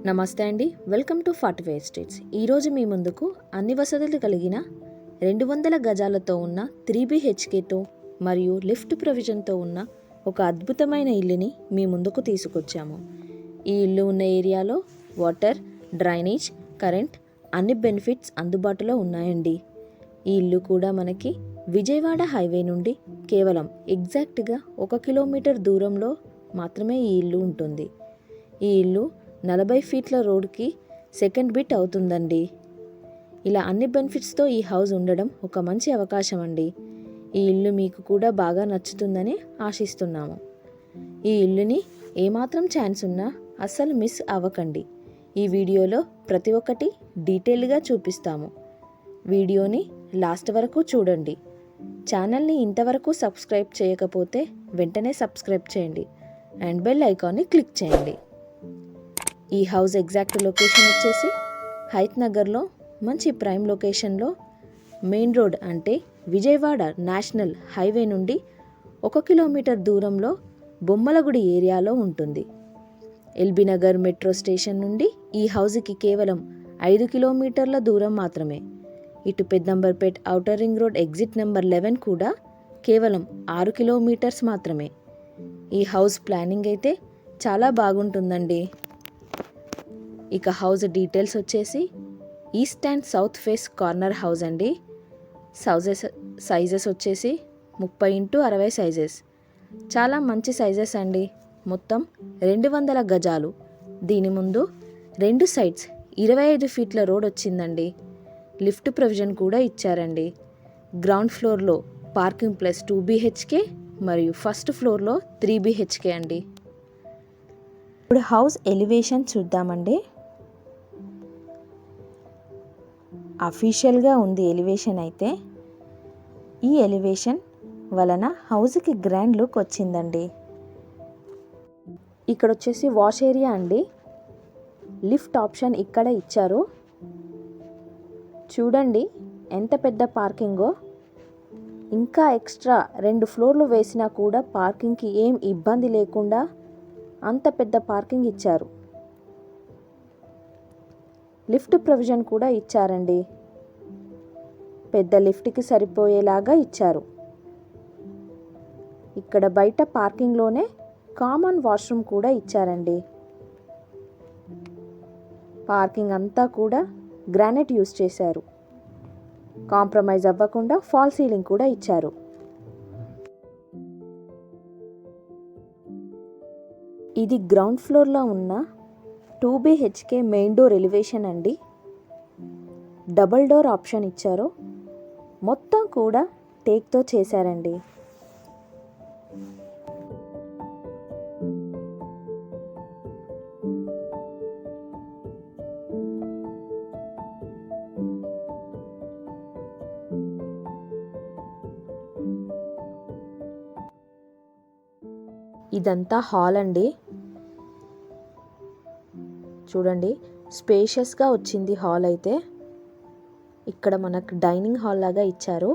నమస్తే అండి, welcome to 45 estates. ఈరోజు మీ ముందుకు అన్ని వసతులు కలిగిన 200 గజాలతో ఉన్న 3BHKతో మరియు లిఫ్ట్ ప్రొవిజన్తో ఉన్న ఒక అద్భుతమైన ఇల్లుని మీ ముందుకు తీసుకొచ్చాము. ఈ ఇల్లు ఉన్న ఏరియాలో వాటర్, డ్రైనేజ్, కరెంట్ అన్ని బెనిఫిట్స్ అందుబాటులో ఉన్నాయండి. ఈ ఇల్లు కూడా మనకి విజయవాడ హైవే నుండి కేవలం ఎగ్జాక్ట్గా 1 కిలోమీటర్ దూరంలో మాత్రమే ఈ ఇల్లు ఉంటుంది. ఈ ఇల్లు 40 ఫీట్ల రోడ్కి సెకండ్ బిట్ అవుతుందండి. ఇలా అన్ని బెనిఫిట్స్తో ఈ హౌస్ ఉండడం ఒక మంచి అవకాశం అండి. ఈ ఇల్లు మీకు కూడా బాగా నచ్చుతుందని ఆశిస్తున్నాము. ఈ ఇల్లుని ఏమాత్రం ఛాన్స్ ఉన్నా అస్సలు మిస్ అవ్వకండి. ఈ వీడియోలో ప్రతి ఒక్కటి డీటెయిల్గా చూపిస్తాము. వీడియోని లాస్ట్ వరకు చూడండి. ఛానల్ని ఇంతవరకు సబ్స్క్రైబ్ చేయకపోతే వెంటనే సబ్స్క్రైబ్ చేయండి అండ్ బెల్ ఐకాన్ని క్లిక్ చేయండి. ఈ హౌస్ ఎగ్జాక్ట్ లొకేషన్ వచ్చేసి హైత్ నగర్లో మంచి ప్రైమ్ లొకేషన్లో మెయిన్ రోడ్ అంటే విజయవాడ నేషనల్ హైవే నుండి 1 కిలోమీటర్ దూరంలో బొమ్మలగుడి ఏరియాలో ఉంటుంది. ఎల్బీ నగర్ మెట్రో స్టేషన్ నుండి ఈ హౌస్కి కేవలం 5 కిలోమీటర్ల దూరం మాత్రమే. ఇటు Peddamberpet outer ring road exit number 11 కూడా కేవలం 6 కిలోమీటర్స్ మాత్రమే. ఈ హౌస్ ప్లానింగ్ అయితే చాలా బాగుంటుందండి. ఇక హౌస్ డీటెయిల్స్ వచ్చేసి east and south face corner house అండి. సైజెస్ వచ్చేసి 30x60 సైజెస్, చాలా మంచి సైజెస్ అండి. మొత్తం 200 గజాలు. దీని ముందు 2 సైడ్స్ 25 ఫీట్ల రోడ్ వచ్చిందండి. లిఫ్ట్ ప్రొవిజన్ కూడా ఇచ్చారండి. గ్రౌండ్ ఫ్లోర్లో పార్కింగ్ ప్లస్ 2BHK మరియు ఫస్ట్ ఫ్లోర్లో 3BHK అండి. ఇప్పుడు హౌస్ ఎలివేషన్ చూద్దామండి. అఫీషియల్గా ఉంది ఎలివేషన్ అయితే. ఈ ఎలివేషన్ వలన హౌస్కి గ్రాండ్ లుక్ వచ్చిందండి. ఇక్కడ వచ్చేసి వాష్ ఏరియా అండి. లిఫ్ట్ ఆప్షన్ ఇక్కడ ఇచ్చారు. చూడండి ఎంత పెద్ద పార్కింగో. ఇంకా ఎక్స్ట్రా 2 ఫ్లోర్లు వేసినా కూడా పార్కింగ్కి ఏం ఇబ్బంది లేకుండా అంత పెద్ద పార్కింగ్ ఇచ్చారు. లిఫ్ట్ ప్రొవిజన్ కూడా ఇచ్చారండి. పెద్ద లిఫ్ట్కి సరిపోయేలాగా ఇచ్చారు. ఇక్కడ బయట పార్కింగ్లోనే కామన్ వాష్రూమ్ కూడా ఇచ్చారండి. పార్కింగ్ అంతా కూడా గ్రానైట్ యూస్ చేశారు. కాంప్రమైజ్ అవ్వకుండా ఫాల్ సీలింగ్ కూడా ఇచ్చారు. ఇది గ్రౌండ్ ఫ్లోర్లో ఉన్న 2BHK మెయిన్ డోర్ ఎలివేషన్ అండి. డబుల్ డోర్ ఆప్షన్ ఇచ్చారు. మొత్తం కూడా టేక్తో చేశారండి. ఇదంతా హాల్ అండి. చూడండి స్పేషియస్గా వచ్చింది హాల్ అయితే. ఇక్కడ మనకు డైనింగ్ హాల్ లాగా ఇచ్చారు.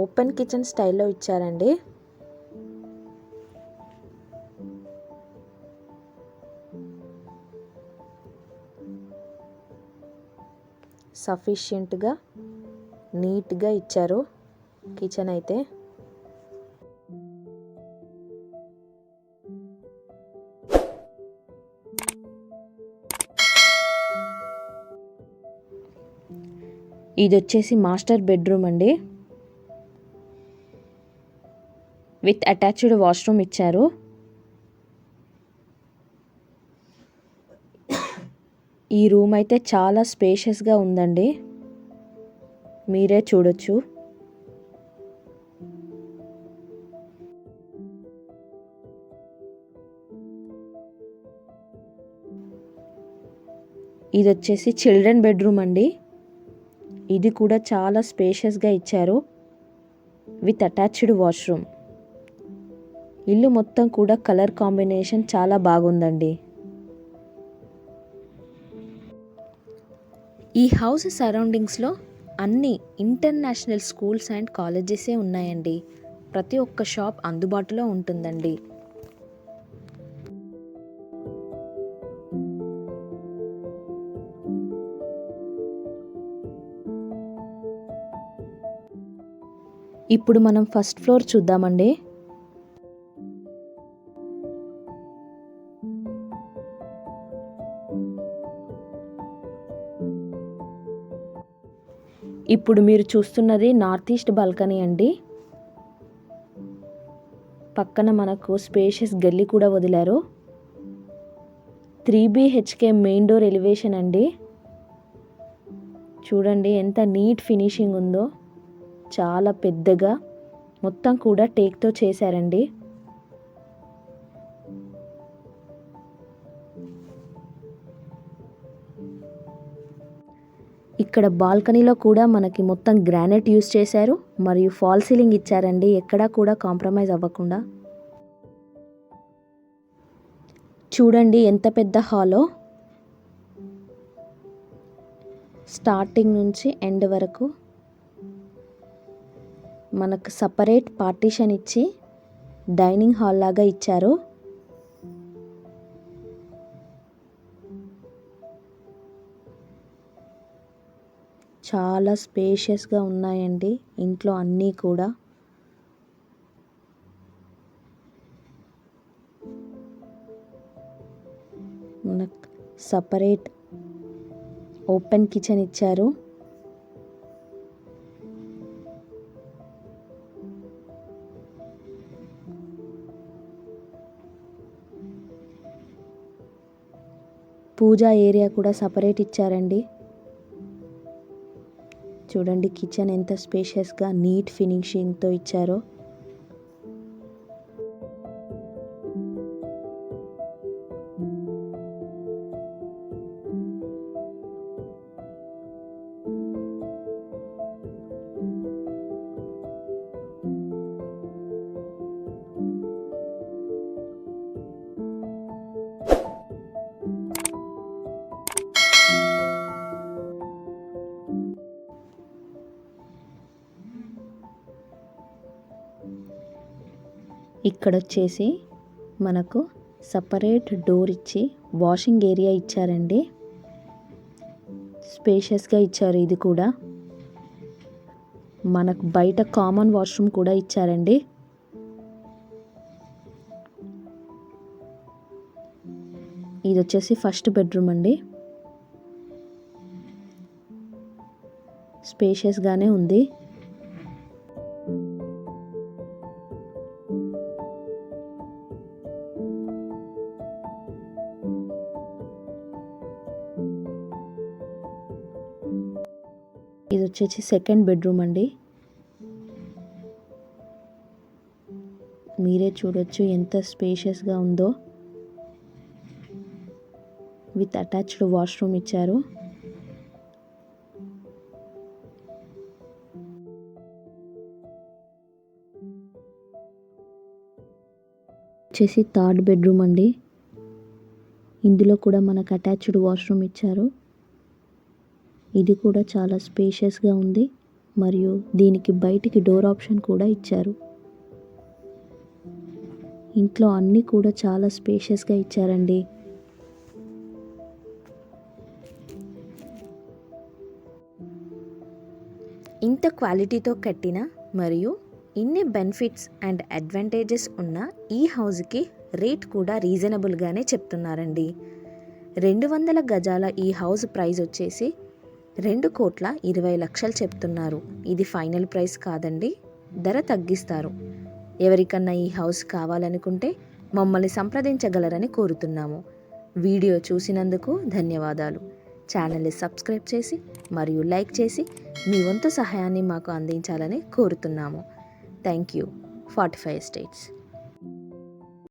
ఓపెన్ కిచెన్ స్టైల్లో ఇచ్చారండి. సఫిషియెంట్గా నీట్గా ఇచ్చారు కిచెన్ అయితే. ఇది వచ్చేసి మాస్టర్ బెడ్రూమ్ అండి. విత్ అటాచ్డ్ వాష్రూమ్ ఇచ్చారు. ఈ రూమ్ అయితే చాలా స్పేషియస్గా ఉందండి. మీరే చూడొచ్చు. ఇది వచ్చేసి చిల్డ్రన్ బెడ్రూమ్ అండి. ఇది కూడా చాలా స్పేషియస్గా ఇచ్చారు విత్ అటాచ్డ్ వాష్రూమ్. ఇల్లు మొత్తం కూడా కలర్ కాంబినేషన్ చాలా బాగుందండి. ఈ హౌస్ సరౌండింగ్స్లో అన్ని ఇంటర్నేషనల్ స్కూల్స్ అండ్ కాలేజెసే ఉన్నాయండి. ప్రతి ఒక్క షాప్ అందుబాటులో ఉంటుందండి. ఇప్పుడు మనం ఫస్ట్ ఫ్లోర్ చూద్దామండి. ఇప్పుడు మీరు చూస్తున్నది నార్త్ ఈస్ట్ బాల్కనీ అండి. పక్కన మనకు స్పేషియస్ గల్లీ కూడా వదిలారు. 3 BHK మెయిన్ డోర్ ఎలివేషన్ అండి. చూడండి ఎంత నీట్ ఫినిషింగ్ ఉందో, చాలా పెద్దగా మొత్తం కూడా టేక్తో చేశారండి. ఇక్కడ బాల్కనీలో కూడా మనకి మొత్తం గ్రానైట్ యూస్ చేశారు మరియు ఫాల్ సీలింగ్ ఇచ్చారండి, ఎక్కడా కూడా కాంప్రమైజ్ అవ్వకుండా. చూడండి ఎంత పెద్ద హాలో, స్టార్టింగ్ నుంచి ఎండ్ వరకు మనకు సపరేట్ పార్టీషన్ ఇచ్చి డైనింగ్ హాల్ లాగా ఇచ్చారు. చాలా స్పేషియస్గా ఉన్నాయండి ఇంట్లో అన్నీ కూడా. మనకు సపరేట్ ఓపెన్ కిచెన్ ఇచ్చారు. పూజా ఏరియా కూడా సపరేట్ ఇచ్చారండి. చూడండి కిచెన్ ఎంత స్పేషియస్గా నీట్ ఫినిషింగ్తో ఇచ్చారో. ఇక్కడ వచ్చేసి మనకు సపరేట్ డోర్ ఇచ్చి వాషింగ్ ఏరియా ఇచ్చారండి. స్పేషియస్గా ఇచ్చారు. ఇది కూడా మనకు బయట కామన్ వాష్రూమ్ కూడా ఇచ్చారండి. ఇది వచ్చేసి ఫస్ట్ బెడ్రూమ్ అండి. స్పేషియస్గానే ఉంది. ఇది వచ్చేసి సెకండ్ బెడ్రూమ్ అండి. మీరే చూడొచ్చు ఎంత స్పేషియస్గా ఉందో. విత్ అటాచ్డ్ వాష్రూమ్ ఇచ్చారు. వచ్చేసి థర్డ్ బెడ్రూమ్ అండి. ఇందులో కూడా మనకు అటాచ్డ్ వాష్రూమ్ ఇచ్చారు. ఇది కూడా చాలా స్పేషియస్గా ఉంది మరియు దీనికి బయటికి డోర్ ఆప్షన్ కూడా ఇచ్చారు. ఇంట్లో అన్నీ కూడా చాలా స్పేషియస్గా ఇచ్చారండి. ఇంత క్వాలిటీతో కట్టిన మరియు ఇన్ని బెనిఫిట్స్ అండ్ అడ్వాంటేజెస్ ఉన్న ఈ హౌస్కి రేట్ కూడా రీజనబుల్గానే చెప్తున్నారండి. 200 గజాల ఈ హౌస్ ప్రైస్ వచ్చేసి 2,20,00,000 చెప్తున్నారు. ఇది ఫైనల్ ప్రైస్ కాదండి, ధర తగ్గిస్తారు. ఎవరికన్నా ఈ హౌస్ కావాలనుకుంటే మమ్మల్ని సంప్రదించగలరని కోరుతున్నాము. వీడియో చూసినందుకు ధన్యవాదాలు. ఛానల్ని సబ్స్క్రైబ్ చేసి మరియు లైక్ చేసి మీ వంతు సహాయాన్ని మాకు అందించాలని కోరుతున్నాము. Thank you. 45 Estates.